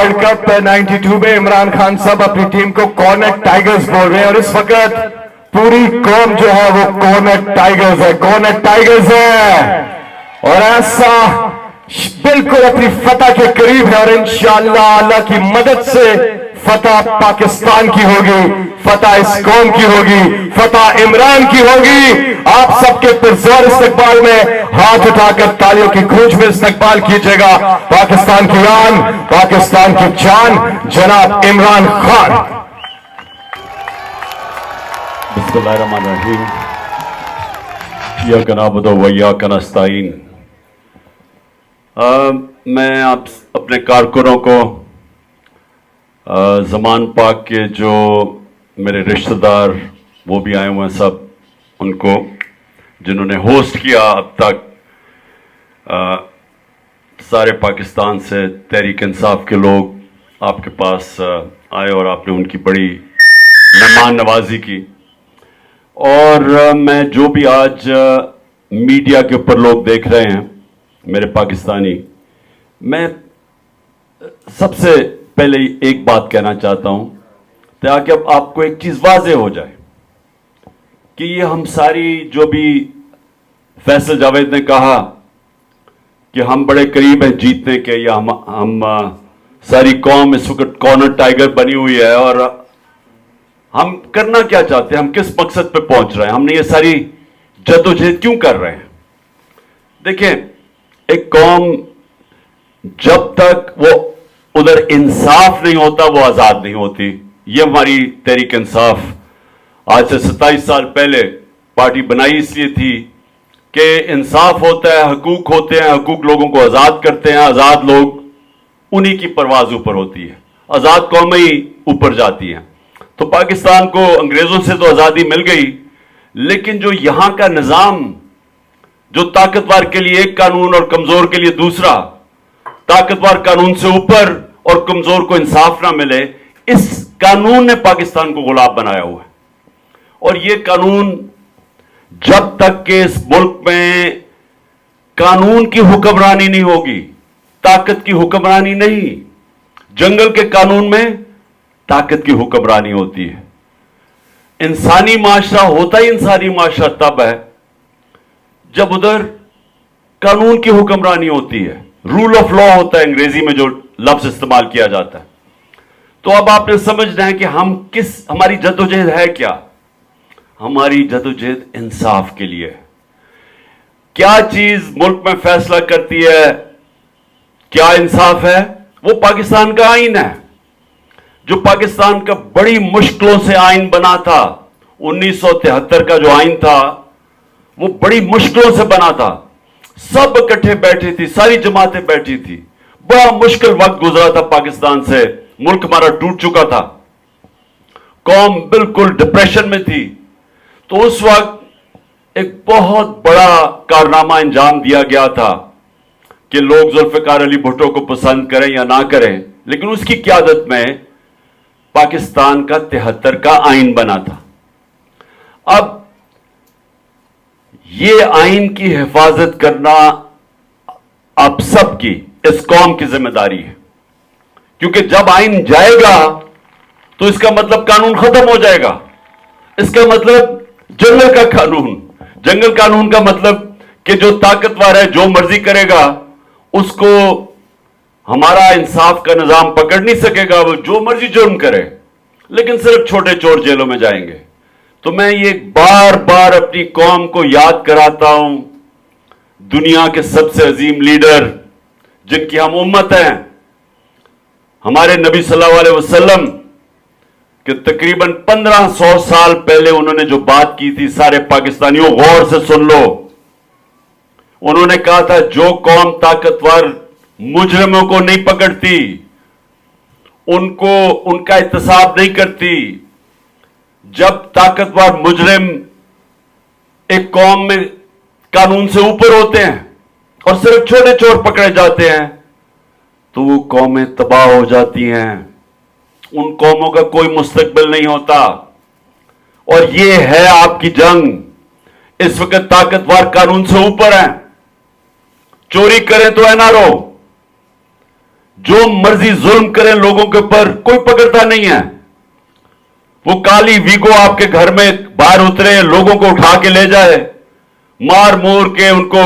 World cup 92 में इमरान खान साहब अपनी टीम को कॉर्नेट टाइगर्स बोल रहे हैं और इस वक्त पूरी कौम जो है वो कॉर्नेट टाइगर्स है और ऐसा बिल्कुल अपनी फतह के करीब है और इंशाअल्लाह अल्लाह की मदद से फतह पाकिस्तान की होगी, फतह इस कौम की होगी, फतह इमरान की होगी। आप सबके पुरजोर इस्तकबाल में हाथ उठाकर तालियों की गूंज में इस्तकबाल कीजिएगा पाकिस्तान की आन, पाकिस्तान की जान, जनाब इमरान खान। बिस्मिल्लाहिर्रहमानिर्रहीम। इय्याका नअबुदु व इय्याका नस्तईन। मैं आप अपने कारकुनों को ज़मान पाक के जो मेरे रिश्तेदार वो भी आए हुए हैं, सब उनको जिन्होंने होस्ट किया अब तक सारे पाकिस्तान से तहरीक इंसाफ के लोग आपके पास आए और आपने उनकी बड़ी मेहमान नवाजी की। और मैं जो भी आज मीडिया के ऊपर लोग देख रहे हैं मेरे पाकिस्तानी, मैं सबसे पहले एक बात कहना चाहता हूं ताकि अब आपको एक चीज वाज़ेह हो जाए कि ये हम सारी जो भी फैसल जावेद ने कहा कि हम बड़े करीब हैं जीतने के, या हम सारी कौम इस वक्त कॉर्नर टाइगर बनी हुई है और हम करना क्या चाहते हैं, हम किस मकसद पे पहुंच रहे हैं, हमने ये सारी जद्दोजहद क्यों कर रहे हैं। देखिए, एक कौम जब तक वो उधर इंसाफ नहीं होता वो आजाद नहीं होती। ये हमारी तहरीक इंसाफ आज से 27 साल पहले पार्टी बनाई इसलिए थी कि इंसाफ होता है, हकूक होते हैं, हकूक लोगों को आजाद करते हैं, आजाद लोग उन्हीं की परवाज ऊपर होती है, आजाद कौमें ही ऊपर जाती हैं। तो पाकिस्तान को अंग्रेजों से तो आजादी मिल गई, लेकिन जो यहां का निजाम, जो ताकतवर के लिए एक कानून और कमजोर के लिए दूसरा, ताकतवर कानून से ऊपर और कमजोर को इंसाफ ना मिले, इस कानून ने पाकिस्तान को गुलाम बनाया हुआ है। और यह कानून जब तक कि इस मुल्क में कानून की हुक्मरानी नहीं होगी, ताकत की हुक्मरानी नहीं, जंगल के कानून में ताकत की हुक्मरानी होती है। इंसानी माशरा होता ही इंसानी माशरा तब है जब उधर कानून की हुक्मरानी होती है, रूल ऑफ लॉ होता है अंग्रेजी में जो लफ्ज इस्तेमाल किया जाता है। तो अब आपने समझना है कि हमारी जद्दोजहद है क्या। हमारी जद्दोजहद इंसाफ के लिए है। क्या चीज मुल्क में फैसला करती है क्या इंसाफ है, वो पाकिस्तान का आइन है, जो पाकिस्तान का बड़ी मुश्किलों से आइन बना था। 1973 का जो आइन था वो बड़ी मुश्किलों से बना था, सब इकट्ठे बैठी थी, सारी जमातें बैठी थी, बड़ा मुश्किल वक्त गुजरा था पाकिस्तान से, मुल्क हमारा टूट चुका था, कौम बिल्कुल डिप्रेशन में थी। तो उस वक्त एक बहुत बड़ा कारनामा अंजाम दिया गया था कि लोग जुल्फिकार अली भुट्टो को पसंद करें या ना करें, लेकिन उसकी क़यादत में पाकिस्तान का 73 का आइन बना था। अब ये आइन की हिफाजत करना आप सबकी, इस कौम की जिम्मेदारी है, क्योंकि जब आइन जाएगा तो इसका मतलब कानून खत्म हो जाएगा। इसका मतलब जंगल का कानून, जंगल कानून का मतलब कि जो ताकतवर है जो मर्जी करेगा उसको हमारा इंसाफ का निजाम पकड़ नहीं सकेगा, वो जो मर्जी जुर्म करे, लेकिन सिर्फ छोटे चोर जेलों में जाएंगे। तो मैं ये बार बार अपनी कौम को याद कराता हूं, दुनिया के सबसे अजीम लीडर जिनकी हम उम्मत हैं, हमारे नबी सल्लल्लाहु अलैहि वसल्लम के तकरीबन 1500 साल पहले उन्होंने जो बात की थी, सारे पाकिस्तानियों गौर से सुन लो। उन्होंने कहा था जो कौम ताकतवर मुजरिमों को नहीं पकड़ती, उनको उनका एहतसाब नहीं करती, जब ताकतवर मुजरिम एक कौम में कानून से ऊपर होते हैं और सिर्फ छोटे चोर पकड़े जाते हैं, तो वो कौमें तबाह हो जाती हैं, उन कौमों का कोई मुस्तकबिल नहीं होता। और ये है आपकी जंग। इस वक्त ताकतवर कानून से ऊपर हैं, चोरी करें तो एनआरओ, जो मर्जी जुल्म करें लोगों के ऊपर, कोई पकड़ता नहीं है। वो काली वीगो आपके घर में बाहर उतरे, लोगों को उठा के ले जाए, मार मोर के उनको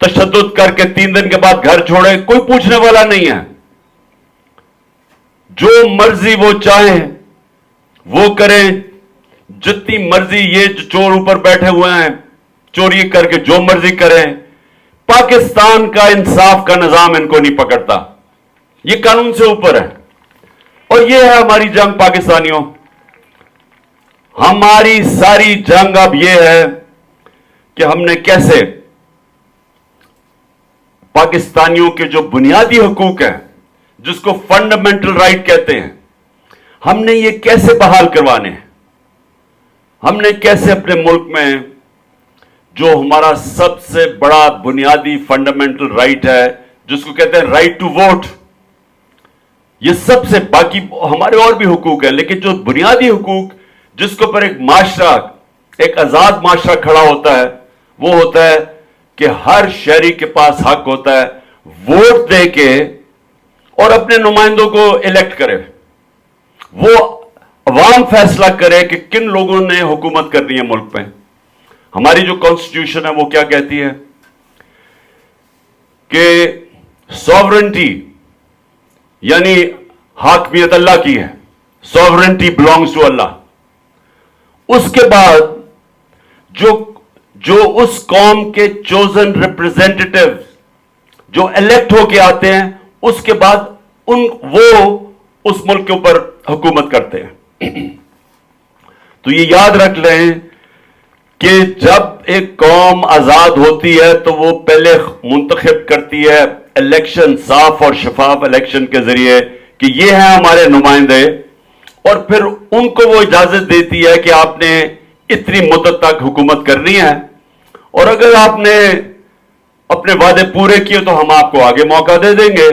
तशद्दुद करके 3 दिन के बाद घर छोड़े, कोई पूछने वाला नहीं है। जो मर्जी वो चाहे वो करें, जितनी मर्जी ये जो चोर ऊपर बैठे हुए हैं चोरी करके जो मर्जी करें, पाकिस्तान का इंसाफ का निजाम इनको नहीं पकड़ता। ये कानून से ऊपर है। और ये है हमारी जंग पाकिस्तानियों। हमारी सारी जंग अब ये है कि हमने कैसे पाकिस्तानियों के जो बुनियादी हुकूक हैं, जिसको फंडामेंटल राइट कहते हैं, हमने ये कैसे बहाल करवाने हैं। हमने कैसे अपने मुल्क में जो हमारा सबसे बड़ा बुनियादी फंडामेंटल राइट है, जिसको कहते हैं राइट टू वोट, ये सबसे, बाकी हमारे और भी हुकूक है, लेकिन जो बुनियादी हुकूक जिसके ऊपर एक माशरा, एक आजाद माशरा खड़ा होता है, वो होता है कि हर शहरी के पास हक होता है वोट दे के और अपने नुमाइंदों को इलेक्ट करे। वो अवाम फैसला करे कि किन लोगों ने हुकूमत करनी है मुल्क में। हमारी जो कॉन्स्टिट्यूशन है वो क्या कहती है कि सॉवरेंटी यानी हाकमियत अल्लाह की है, सॉवरेंटी बिलोंग्स टू अल्लाह। उसके बाद जो उस कौम के चोजन रिप्रेजेंटेटिव जो इलेक्ट होके आते हैं, उसके बाद वो उस मुल्क के ऊपर हुकूमत करते हैं। तो ये याद रख लें कि जब एक कौम आजाद होती है तो वो पहले मुंतखब करती है इलेक्शन, साफ और शफाफ इलेक्शन के जरिए कि ये हैं हमारे नुमाइंदे, और फिर उनको वो इजाजत देती है कि आपने इतनी मुद्दत तक हुकूमत करनी है, और अगर आपने अपने वादे पूरे किए तो हम आपको आगे मौका दे देंगे,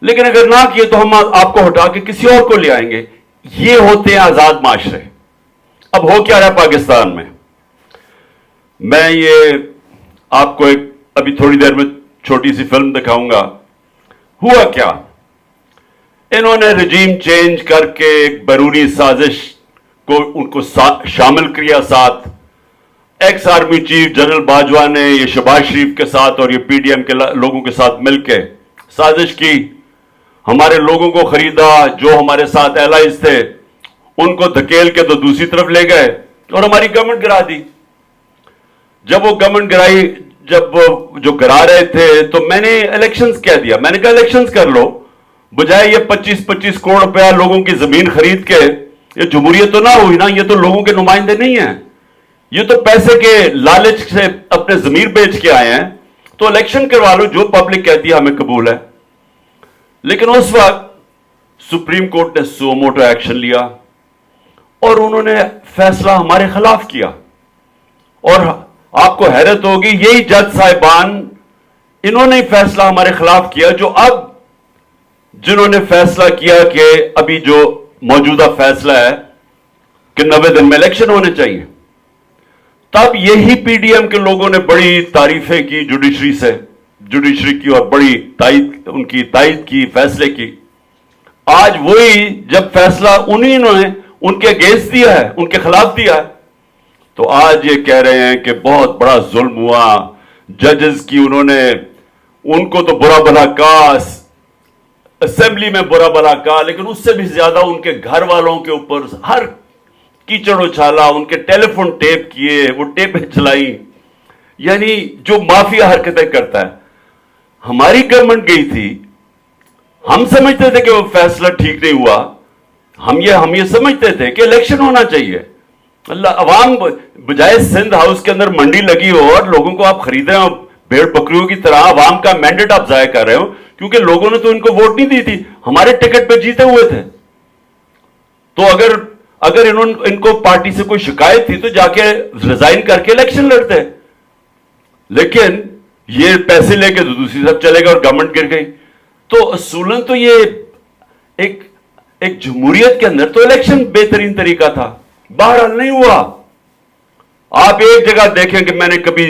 लेकिन अगर ना किए तो हम आपको हटा के किसी और को ले आएंगे। ये होते हैं आजाद माशरे। अब हो क्या रहा है पाकिस्तान में, मैं ये आपको एक अभी थोड़ी देर में छोटी सी फिल्म दिखाऊंगा। हुआ क्या, इन्होंने रजीम चेंज करके एक बैरूनी साजिश को उनको शामिल किया साथ। Ex army chief general Bajwa ने ये शहबाज शरीफ के साथ और ये पीडीएम के लोगों के साथ मिलकर साजिश की, हमारे लोगों को खरीदा, जो हमारे साथ एलाइज थे उनको धकेल के तो दूसरी तरफ ले गए और हमारी गवर्नमेंट गिरा दी। जब वो गवर्नमेंट गिराई, जब वो जो गिरा रहे थे तो मैंने इलेक्शंस कह दिया। मैंने कहा इलेक्शंस कर लो, बजाय ये 25-25 करोड़ रुपया लोगों की जमीन खरीद के। ये जमहूरियत तो ना हुई ना, ये तो लोगों के नुमाइंदे नहीं है, ये तो पैसे के लालच से अपने जमीर बेच के आए हैं। तो इलेक्शन करवा लो, जो पब्लिक कहती है हमें कबूल है। लेकिन उस वक्त सुप्रीम कोर्ट ने सो मोटो एक्शन लिया और उन्होंने फैसला हमारे खिलाफ किया। और आपको हैरत होगी, यही जज साहिबान, इन्होंने ही फैसला हमारे खिलाफ किया, जो अब जिन्होंने फैसला किया कि अभी जो मौजूदा फैसला है कि 90 दिन में इलेक्शन होने चाहिए। तब यही पीडीएम के लोगों ने बड़ी तारीफें की जुडिशरी की और बड़ी उनकी तायद की फैसले की। आज वही जब फैसला उन्हीं ने उनके अगेंस्ट दिया है, उनके खिलाफ दिया है, तो आज ये कह रहे हैं कि बहुत बड़ा जुल्म हुआ जजेस की, उनको तो बुरा भला कहा, असेंबली में बुरा भला कहा, लेकिन उससे भी ज्यादा उनके घर वालों के ऊपर हर कीचड़ उछाला, उनके टेलीफोन टेप किए, वो टेपें चलाई, यानी जो माफिया हरकतें करता है। हमारी गवर्नमेंट गई थी, हम समझते थे कि वो फैसला ठीक नहीं हुआ, हम ये समझते थे कि इलेक्शन होना चाहिए। अल्लाह, अवाम बजाय सिंध हाउस के अंदर मंडी लगी हो और लोगों को आप खरीद रहे हो भेड़ बकरियों की तरह, अवाम का मैंडेट आप जाया कर रहे हो, क्योंकि लोगों ने तो इनको वोट नहीं दी थी, हमारे टिकट पे जीते हुए थे। तो अगर इनको पार्टी से कोई शिकायत थी तो जाके रिजाइन करके इलेक्शन लड़ते, लेकिन ये पैसे लेके तो दूसरी तरफ चले गए और गवर्नमेंट गिर गई। तो असूलन तो ये एक जमहूरियत के अंदर तो इलेक्शन बेहतरीन तरीका था, बहरहाल नहीं हुआ। आप एक जगह देखें कि मैंने कभी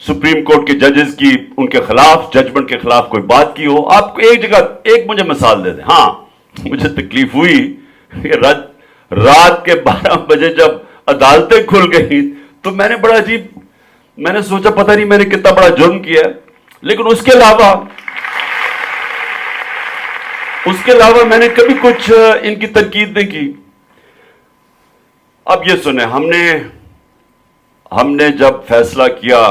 सुप्रीम कोर्ट के जजेस की उनके खिलाफ जजमेंट के खिलाफ कोई बात की हो, आप एक जगह एक मुझे मिसाल दे दें। हाँ, मुझे तकलीफ हुई कि रात के 12 बजे जब अदालतें खुल गई तो मैंने बड़ा अजीब, मैंने सोचा पता नहीं मैंने कितना बड़ा जुर्म किया है, लेकिन उसके अलावा मैंने कभी कुछ इनकी तनकीद नहीं की। अब ये सुने, हमने जब फैसला किया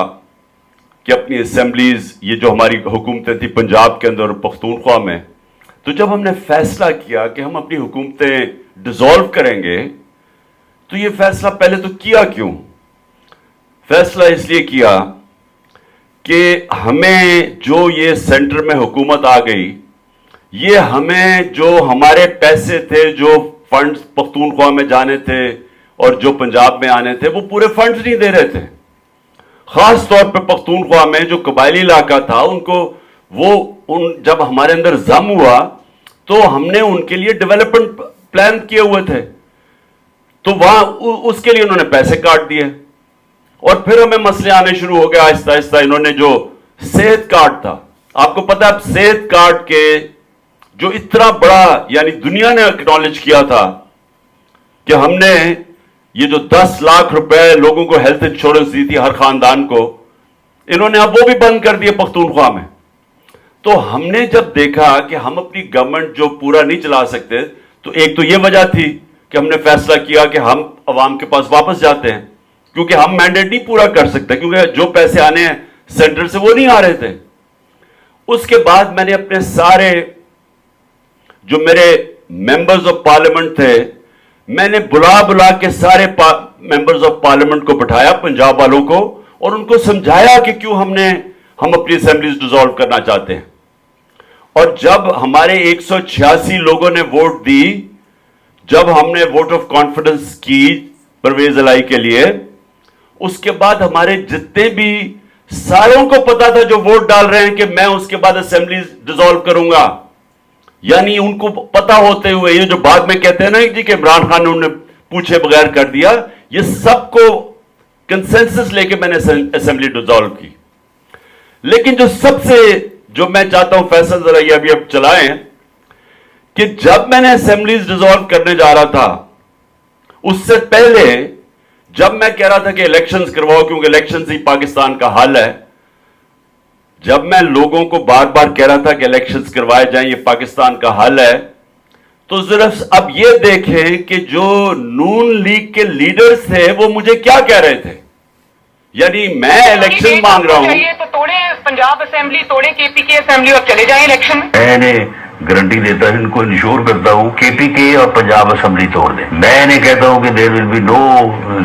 कि अपनी असेंबलीज, ये जो हमारी हुकूमतें थी पंजाब के अंदर और पख्तूनख्वा में, तो जब हमने फैसला किया कि हम अपनी हुकूमतें डिसॉल्व करेंगे, तो ये फैसला पहले तो किया क्यों? फैसला इसलिए किया कि हमें जो ये सेंटर में हुकूमत आ गई, ये हमें जो हमारे पैसे थे, जो फंड्स पख्तूनख्वा में जाने थे और जो पंजाब में आने थे, वो पूरे फंड्स नहीं दे रहे थे। खास तौर पे पख्तूनख्वा में जो कबायली इलाका था, उनको जब हमारे अंदर जम हुआ तो हमने उनके लिए डेवलपमेंट प्लान किए हुए थे, तो वहां उसके लिए उन्होंने पैसे काट दिए और फिर हमें मसले आने शुरू हो गए आहिस्ता आहिस्ता। इन्होंने जो सेहत कार्ड था, आपको पता है सेहत कार्ड के जो इतना बड़ा, यानी दुनिया ने एक्नॉलेज किया था कि हमने ये जो 10 लाख रुपए लोगों को हेल्थ इंश्योरेंस दी थी हर खानदान को, इन्होंने अब वो भी बंद कर दिए पख्तूनख्वा में। तो हमने जब देखा कि हम अपनी गवर्नमेंट जो पूरा नहीं चला सकते, तो एक तो ये वजह थी कि हमने फैसला किया कि हम अवाम के पास वापस जाते हैं, क्योंकि हम मैंडेट नहीं पूरा कर सकते, क्योंकि जो पैसे आने हैं सेंटर से वो नहीं आ रहे थे। उसके बाद मैंने अपने सारे जो मेरे मेंबर्स ऑफ पार्लियामेंट थे, मैंने बुला के सारे मेंबर्स ऑफ पार्लियामेंट को बिठाया, पंजाब वालों को, और उनको समझाया कि क्यों हम अपनी असेंबलीज डिसॉल्व करना चाहते हैं। और जब हमारे 186 लोगों ने वोट दी, जब हमने वोट ऑफ कॉन्फिडेंस की परवेज इलाही के लिए, उसके बाद हमारे जितने भी सारों को पता था जो वोट डाल रहे हैं कि मैं उसके बाद असेंबलीज डिसॉल्व करूंगा, यानी उनको पता होते हुए, ये जो बाद में कहते हैं ना जी कि इमरान खान ने उन्हें पूछे बगैर कर दिया, ये सबको कंसेंसस लेके मैंने असेंबली डिसॉल्व की। लेकिन जो मैं चाहता हूं फैसल जरा ये अभी अब चलाएं, कि जब मैंने असेंबलीज डिसॉल्व करने जा रहा था, उससे पहले जब मैं कह रहा था कि इलेक्शंस करवाओ क्योंकि इलेक्शन से ही पाकिस्तान का हाल है, जब मैं लोगों को बार बार कह रहा था कि इलेक्शंस करवाए जाएं, ये पाकिस्तान का हाल है, तो जरा अब ये देखें कि जो नून लीग के लीडर्स थे वो मुझे क्या कह रहे थे। यानी मैं इलेक्शन मांग रहा हूं, तो तोड़े पंजाब असेंबली, तोड़े केपीके असेंबली और चले जाएं इलेक्शन में। मैंने गारंटी देता हूं, इनको इंश्योर करता हूं, केपीके और पंजाब असेंबली तोड़ दें। मैं इन्हें कहता हूं कि देयर विल बी नो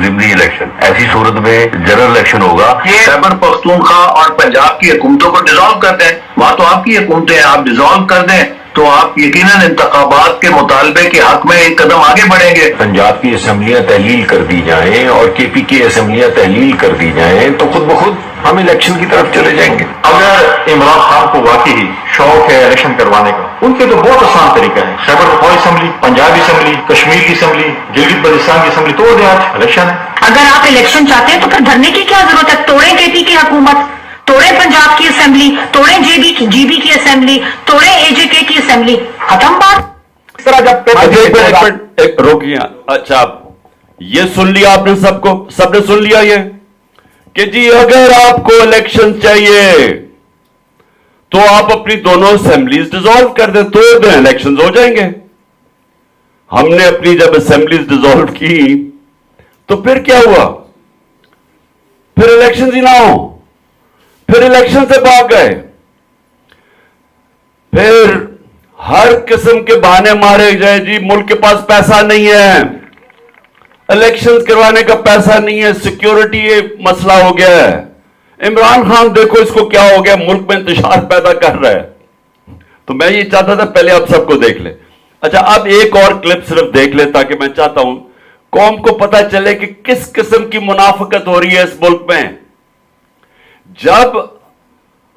जिमनी इलेक्शन। ऐसी सूरत में जनरल इलेक्शन होगा। खैबर पख्तूनख्वा और पंजाब की हुकूमतों को डिसॉल्व कर दें। वहां तो आपकी हुकूमतें हैं, आप डिसॉल्व कर दें तो आप यकीनन इंतखाबात के मुतालबे के हक में एक कदम आगे बढ़ेंगे। पंजाब की असेंबलियां तहलील कर दी जाएं और केपीके असेंबलियां तहलील कर दी जाएं तो खुद ब खुद हम इलेक्शन की तरफ चले जाएंगे। अगर इमरान खान को वाकई शौक है इलेक्शन करवाने का, उनके तो बहुत आसान तरीका है। खैबर पख्तूनख्वा असेंबली, पंजाबी असेंबली, कश्मीर की असेंबली, गिलगित बल्तिस्तान की असेंबली तोड़ दें, आज इलेक्शन है। अगर आप इलेक्शन चाहते हैं तो फिर धरने की क्या जरूरत है? तोड़े केपी की हुकूमत, तोड़े पंजाब की असेंबली, तोड़े जीबी की असेंबली, तोड़े एजेके की असेंबली, खत्म बात। एक रोकिए। अच्छा, ये सुन लिया आपने, सबने सुन लिया ये कि जी अगर आपको इलेक्शन चाहिए तो आप अपनी दोनों असेंबलीज डिसॉल्व कर दें, तोड़ दें, इलेक्शन हो जाएंगे। हमने अपनी जब असेंबलीज डिसॉल्व की तो फिर क्या हुआ? फिर इलेक्शन ही ना हो, फिर इलेक्शन से भाग गए, फिर हर किस्म के बहाने मारे जाए, जी मुल्क के पास पैसा नहीं है, इलेक्शंस करवाने का पैसा नहीं है, सिक्योरिटी ये मसला हो गया है। इमरान खान देखो इसको क्या हो गया, मुल्क में इंतशार पैदा कर रहा है। तो मैं ये चाहता था पहले आप सबको देख ले। अच्छा, अब एक और क्लिप सिर्फ देख ले ताकि मैं चाहता हूं कौम को पता चले कि किस किस्म की मुनाफिकत हो रही है इस मुल्क में। जब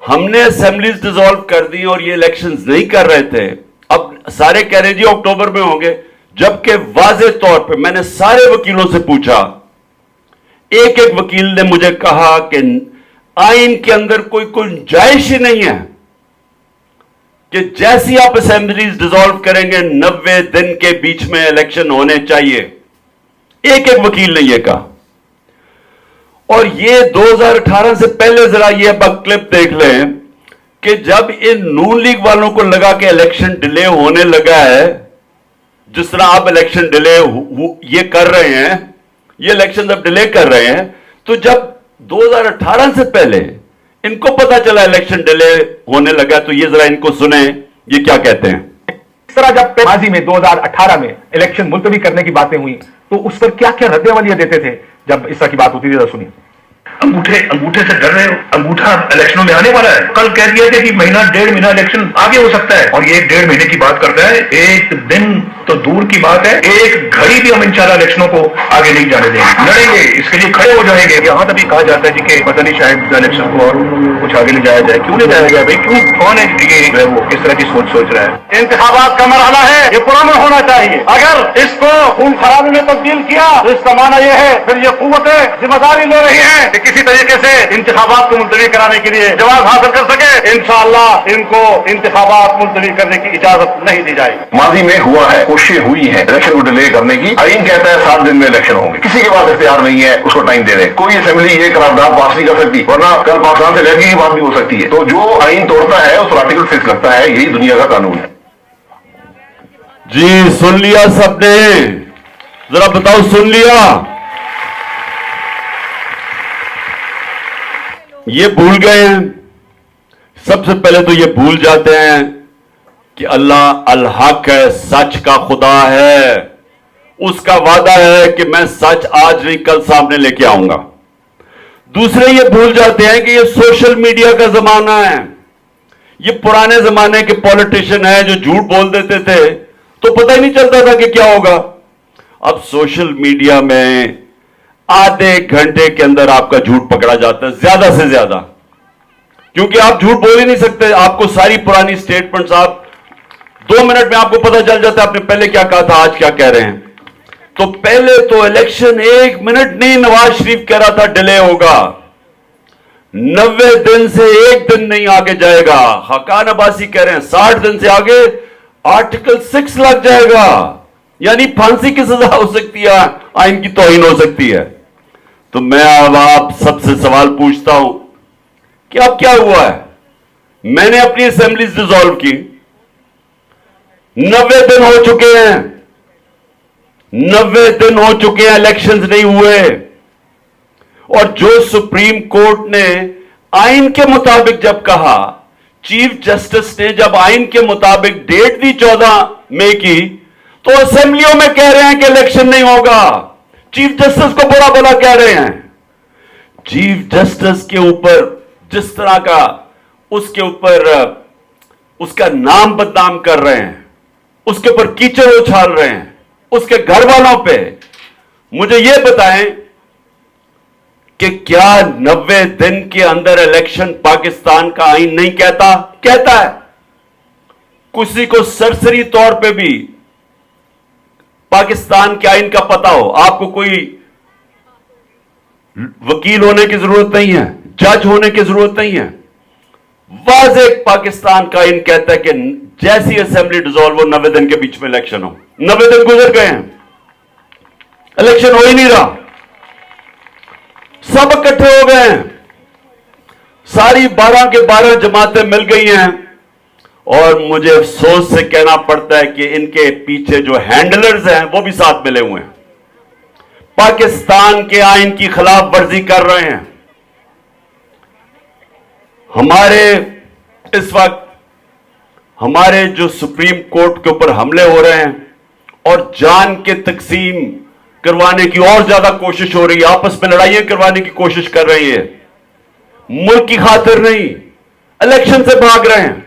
हमने असेंबलीज डिसॉल्व कर दी और ये इलेक्शंस नहीं कर रहे थे, अब सारे कह रहे जी अक्टूबर में होंगे, जबकि वाज़े तौर पे मैंने सारे वकीलों से पूछा, एक एक वकील ने मुझे कहा कि आइन के अंदर कोई गुंजाइश ही नहीं है कि जैसी आप असेंबलीज डिसॉल्व करेंगे 90 दिन के बीच में इलेक्शन होने चाहिए। एक एक वकील ने यह कहा। और ये 2018 से पहले जरा ये अब क्लिप देख लें कि जब इन नून लीग वालों को लगा कि इलेक्शन डिले होने लगा है, जिस तरह आप इलेक्शन डिले ये कर रहे हैं, ये इलेक्शन अब डिले कर रहे हैं, तो जब 2018 से पहले इनको पता चला इलेक्शन डिले होने लगा, तो ये जरा इनको सुने ये क्या कहते हैं। इस तरह जब माजी में 2018 में इलेक्शन मुलतवी करने की बातें हुई तो उस पर क्या क्या रद्द-ए-अमल देते थे जब इस तरह की बात होती थी? जरा सुनिए। अंगूठे से डर रहे हो? अंगूठा इलेक्शनों में आने वाला है। कल कह दिया था कि महीना 1.5 महीना इलेक्शन आगे हो सकता है, और ये 1.5 महीने की बात करता है। एक दिन तो दूर की बात है, एक घड़ी भी हम इंशाल्लाह इलेक्शनों को आगे नहीं जाने देंगे, लड़ेंगे, इसके लिए खड़े हो जाएंगे। यहाँ तक भी कहा जाता है जी कि पता नहीं शायद इलेक्शन को और कुछ आगे ले जाया जाए। क्यों ले जाया जाए भाई? क्यों? कौन है ये वो इस तरह की सोच रहा है? इंतखाबात का मरहला है, ये पुराना होना चाहिए। अगर इसको खून खराबे में तब्दील किया तो इसका माना यह है फिर ये कुव्वतें जिम्मेदारी ले रही हैं कि किसी तरीके से इंतखाबात को मुलतवी कराने के लिए जवाब हासिल कर सके। इंशाअल्लाह इनको इंतखाबात मुलतवी करने की इजाजत नहीं दी जाएगी। माजी में हुआ है, कोशिशें हुई हैं इलेक्शन को डिले करने की। आइन कहता है 7 दिन में इलेक्शन होंगे, किसी के पास इख्तियार नहीं है उसको टाइम दे दें। कोई असेंबली ये करारदाद पास नहीं कर सकती, वरना कल पाकिस्तान से लड़ने की बात भी हो सकती है। तो जो आइन तोड़ता है उस आर्टिकल 6 लगता है, यही दुनिया का कानून है। जी सुन लिया सबने? जरा बताओ, सुन लिया? ये भूल गए हैं। सबसे पहले तो ये भूल जाते हैं कि अल्लाह अल हक है, सच का खुदा है। उसका वादा है कि मैं सच आज नहीं कल सामने लेके आऊंगा। दूसरे ये भूल जाते हैं कि ये सोशल मीडिया का जमाना है। ये पुराने जमाने के पॉलिटिशियन हैं जो झूठ बोल देते थे तो पता ही नहीं चलता था कि क्या होगा। अब सोशल मीडिया में आधे घंटे के अंदर आपका झूठ पकड़ा जाता है, ज्यादा से ज्यादा, क्योंकि आप झूठ बोल ही नहीं सकते। आपको सारी पुरानी स्टेटमेंट्स आप 2 मिनट में आपको पता चल जाता है आपने पहले क्या कहा था, आज क्या कह रहे हैं। तो पहले तो इलेक्शन 1 मिनट नहीं, नवाज शरीफ कह रहा था डिले होगा, 90 दिन से 1 दिन नहीं आगे जाएगा। हकान अब्बासी कह रहे हैं 60 दिन से आगे आर्टिकल 6 लग जाएगा, यानी फांसी की सजा हो सकती है, आइन की तौहीन हो सकती है। तो मैं अब आप सबसे सवाल पूछता हूं कि अब क्या हुआ है? मैंने अपनी असेंबलीज डिसॉल्व की, 90 दिन हो चुके हैं, 90 दिन हो चुके हैं, इलेक्शंस नहीं हुए। और जो सुप्रीम कोर्ट ने आइन के मुताबिक जब कहा, चीफ जस्टिस ने जब आइन के मुताबिक डेट दी 14 मई की, तो असेंबलियों में कह रहे हैं कि इलेक्शन नहीं होगा। चीफ जस्टिस को बुरा भला कह रहे हैं। चीफ जस्टिस के ऊपर जिस तरह का उसके ऊपर उसका नाम बदनाम कर रहे हैं, उसके ऊपर कीचड़ उछाल रहे हैं, उसके घर वालों पे, मुझे यह बताएं कि क्या 90 दिन के अंदर इलेक्शन पाकिस्तान का आइन नहीं कहता? कहता है। किसी को सरसरी तौर पे भी पाकिस्तान के आइन का पता हो, आपको कोई वकील होने की जरूरत नहीं है, जज होने की जरूरत नहीं है। वाज़ेह पाकिस्तान का आइन कहता है कि जैसी असेंबली डिसॉल्व हो 90 दिन के बीच में इलेक्शन हो। 90 दिन गुजर गए हैं, इलेक्शन हो ही नहीं रहा, सब इकट्ठे हो गए हैं, सारी 12 के 12 जमातें मिल गई हैं। और मुझे अफसोस से कहना पड़ता है कि इनके पीछे जो हैंडलर्स हैं वो भी साथ मिले हुए हैं, पाकिस्तान के आइन की खिलाफ वर्जी कर रहे हैं। हमारे इस वक्त हमारे जो सुप्रीम कोर्ट के ऊपर हमले हो रहे हैं और जान के तकसीम करवाने की और ज्यादा कोशिश हो रही है, आपस में लड़ाइयां करवाने की कोशिश कर रही है, मुल्क की खातिर नहीं, इलेक्शन से भाग रहे हैं।